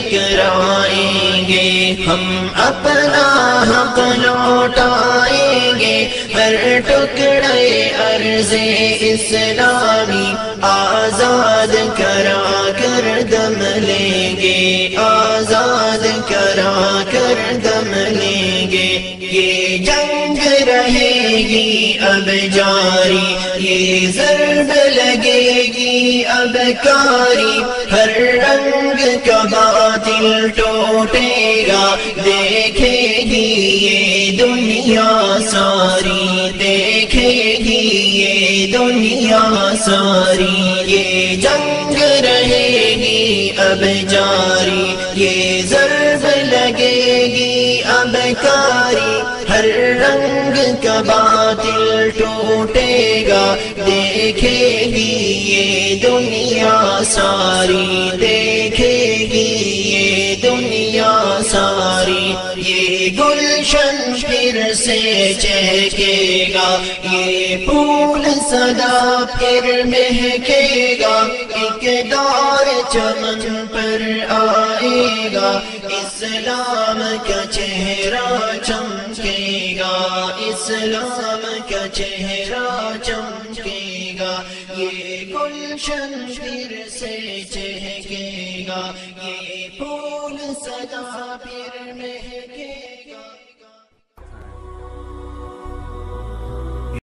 ٹکرائیں گے، ہم اپنا حق لوٹائیں گے، ہر ٹکڑے ارض اسلامی آزاد کرا کر دم لیں گے، آزاد کرا کر دم لیں گے۔ یہ جنگ رہے گی اب جاری، یہ ضرب لگے گی اب کاری، ہر رنگ کا باطل ٹوٹے گا، دیکھے گی یہ دنیا ساری، دیکھے گی یہ دنیا ساری۔ یہ جنگ رہے گی اب جاری، یہ ضرب لگے گی اب کاری، ہر رنگ کا باطل ٹوٹے گا، دیکھے گی یہ دنیا ساری، دیکھے گی یہ دنیا ساری۔ یہ گلشن پھر سے چہکے گا، یہ پھول سدا پھر مہکے گا، ایک دور چمن پر آئے گا، اسلام کا چہرہ چمکے گا، اسلام کا چہرہ چمکے گا۔ یہ گلشن پھر سے چہکے گا، یہ پھول سدا پھر مہکے